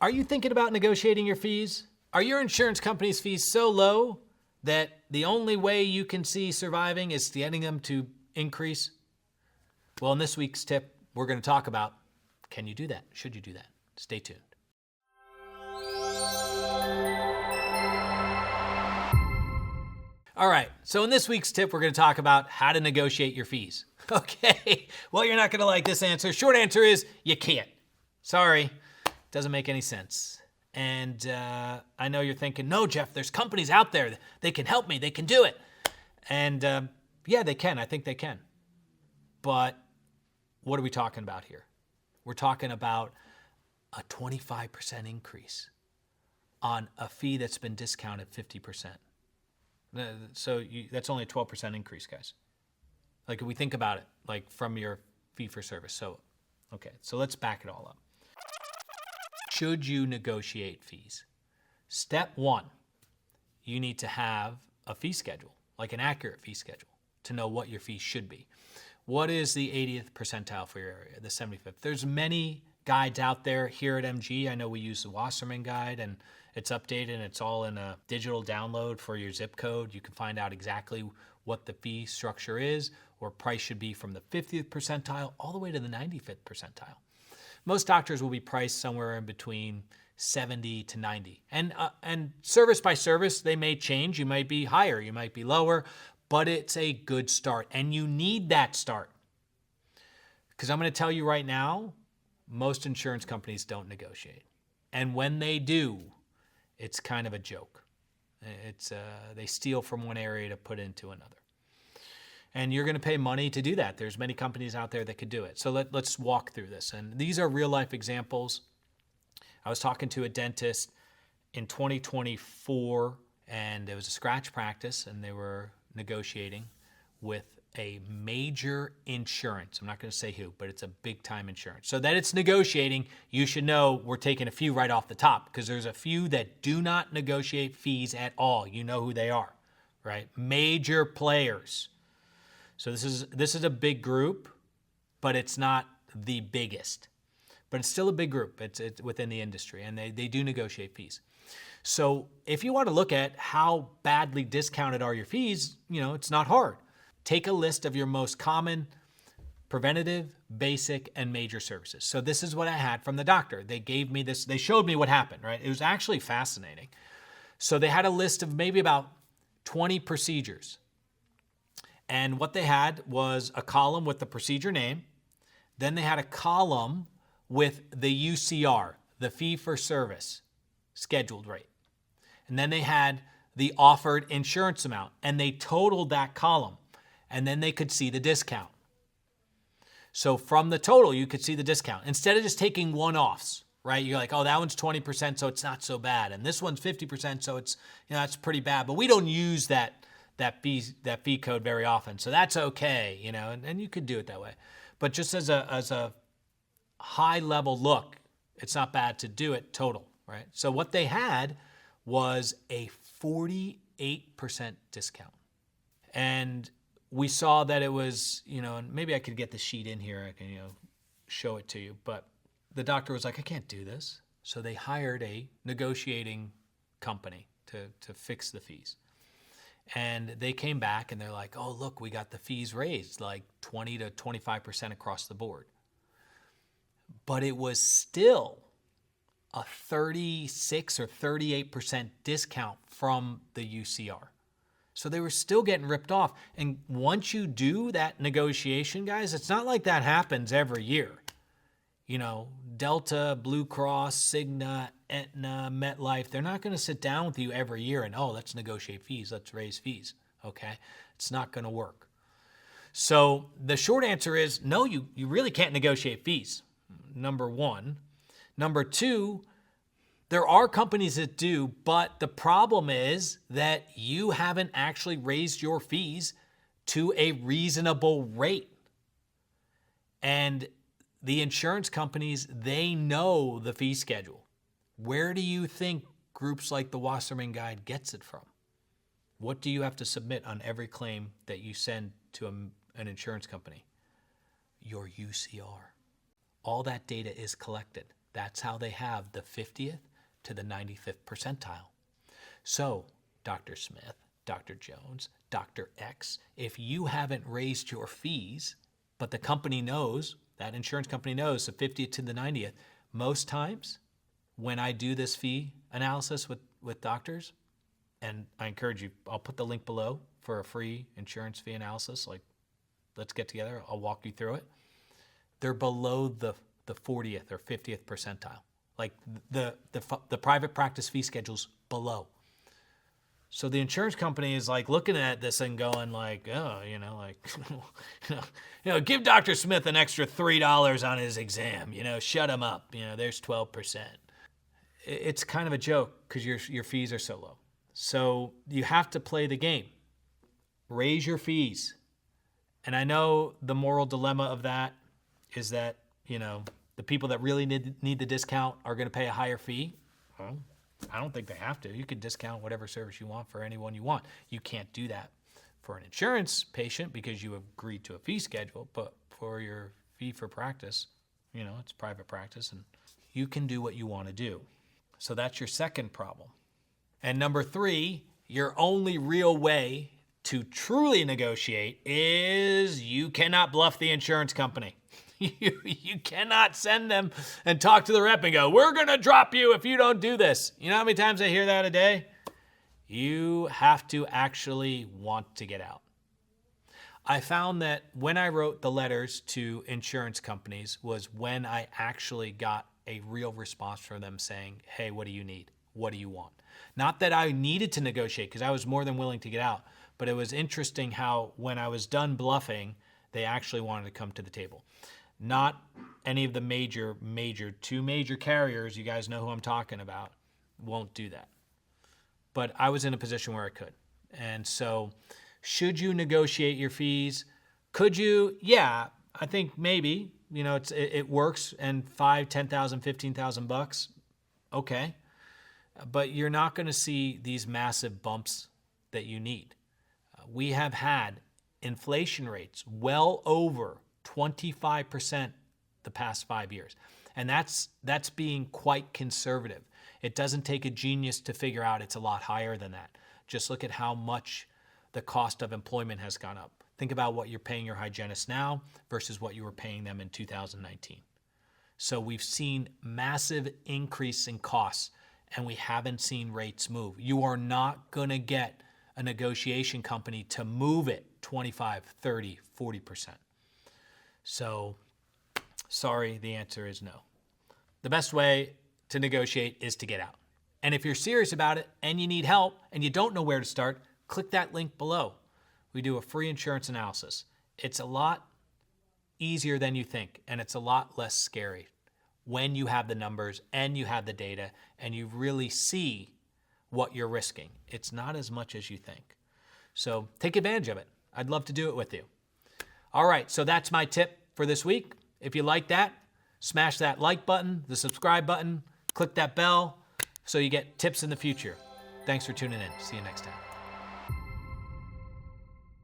Are you thinking about negotiating your fees? Are your insurance company's fees so low that the only way you can see surviving is getting them to increase? Well, in this week's tip, we're going to talk about, can you do that? Should you do that? Stay tuned. All right, so in this week's tip, we're going to talk about how to negotiate your fees. Okay, well, you're not going to like this answer. Short answer is you can't. Sorry, doesn't make any sense. And I know you're thinking, no, Jeff, there's companies out there. They can help me. They can do it. And yeah, they can. I think they can. But what are we talking about here? We're talking about a 25% increase on a fee that's been discounted 50%. So that's only a 12% increase, guys. Like if we think about it, like from your fee for service. So, okay, so let's back it all up. Should you negotiate fees? Step one, you need to have a fee schedule, like an accurate fee schedule, to know what your fee should be. What is the 80th percentile for your area, the 75th? There's many guides out there here at MG. I know we use the Wasserman guide, and it's updated, and it's all in a digital download for your zip code. You can find out exactly what the fee structure is, or price should be from the 50th percentile all the way to the 95th percentile. Most doctors will be priced somewhere in between 70 to 90. And service by service, they may change. You might be higher, you might be lower, but it's a good start. And you need that start. Because I'm going to tell you right now, most insurance companies don't negotiate. And when they do, it's kind of a joke. They steal from one area to put into another. And you're going to pay money to do that. There's many companies out there that could do it. So let's walk through this. And these are real life examples. I was talking to a dentist in 2024, and it was a scratch practice, and they were negotiating with a major insurance. I'm not going to say who, but it's a big time insurance. So that it's negotiating, you should know we're taking a few right off the top, because there's a few that do not negotiate fees at all. You know who they are, right? Major players. So this is a big group, but it's not the biggest. But it's still a big group. It's within the industry, and they do negotiate fees. So if you want to look at how badly discounted are your fees, it's not hard. Take a list of your most common preventative, basic, and major services. So this is what I had from the doctor. They gave me this. They showed me what happened, right? It was actually fascinating. So they had a list of maybe about 20 procedures. And what they had was a column with the procedure name. Then they had a column with the UCR, the fee for service, scheduled rate. And then they had the offered insurance amount, and they totaled that column. And then they could see the discount. So from the total, you could see the discount. Instead of just taking one-offs, right? You're like, oh, that one's 20%, so it's not so bad. And this one's 50%, so it's, that's pretty bad. But we don't use that fee code very often. So that's okay, and you could do it that way. But just as a high level look, it's not bad to do it total, right? So what they had was a 48% discount. And we saw that it was, and maybe I could get the sheet in here. I can, show it to you. But the doctor was like, I can't do this. So they hired a negotiating company to fix the fees. And they came back and they're like, oh, look, we got the fees raised like 20 to 25% across the board. But it was still a 36 or 38% discount from the UCR. So they were still getting ripped off. And once you do that negotiation, guys, it's not like that happens every year. Delta, Blue Cross, Cigna, Aetna, MetLife, they're not going to sit down with you every year and, oh, let's negotiate fees, let's raise fees, okay? It's not going to work. So the short answer is, no, you really can't negotiate fees, number one. Number two, there are companies that do, but the problem is that you haven't actually raised your fees to a reasonable rate. And the insurance companies, they know the fee schedule. Where do you think groups like the Wasserman Guide gets it from? What do you have to submit on every claim that you send to an insurance company? Your UCR. All that data is collected. That's how they have the 50th to the 95th percentile. So, Dr. Smith, Dr. Jones, Dr. X, if you haven't raised your fees, but the company knows, that insurance company knows the 50th to the 90th, most times when I do this fee analysis with doctors, and I encourage you, I'll put the link below for a free insurance fee analysis. Like, let's get together. I'll walk you through it. They're below the 40th or 50th percentile. Like the private practice fee schedule's below. So the insurance company is like looking at this and going like, oh, give Dr. Smith an extra $3 on his exam. Shut him up. There's 12%. It's kind of a joke because your fees are so low. So you have to play the game. Raise your fees. And I know the moral dilemma of that is that, the people that really need the discount are going to pay a higher fee. Well, I don't think they have to. You can discount whatever service you want for anyone you want. You can't do that for an insurance patient because you agreed to a fee schedule, but for your fee for practice, it's private practice and you can do what you want to do. So that's your second problem. And number 3, your only real way to truly negotiate is you cannot bluff the insurance company. You cannot send them and talk to the rep and go, we're going to drop you if you don't do this. You know how many times I hear that a day? You have to actually want to get out. I found that when I wrote the letters to insurance companies was when I actually got a real response from them saying, hey, what do you need? What do you want? Not that I needed to negotiate because I was more than willing to get out, but it was interesting how when I was done bluffing, they actually wanted to come to the table. Not any of the two major carriers, you guys know who I'm talking about, won't do that. But I was in a position where I could. And so should you negotiate your fees? Could you? Yeah, I think maybe, it works and $5,000, $10,000, $15,000, okay. But you're not going to see these massive bumps that you need. We have had inflation rates well over 25% the past 5 years. And that's being quite conservative. It doesn't take a genius to figure out it's a lot higher than that. Just look at how much the cost of employment has gone up. Think about what you're paying your hygienist now versus what you were paying them in 2019. So we've seen massive increase in costs and we haven't seen rates move. You are not going to get a negotiation company to move it 25, 30, 40%. So, sorry, the answer is no. The best way to negotiate is to get out. And if you're serious about it and you need help and you don't know where to start, click that link below. We do a free insurance analysis. It's a lot easier than you think, and it's a lot less scary when you have the numbers and you have the data and you really see what you're risking. It's not as much as you think. So take advantage of it. I'd love to do it with you. All right, so that's my tip for this week. If you like that, smash that like button, the subscribe button, click that bell so you get tips in the future. Thanks for tuning in. See you next time.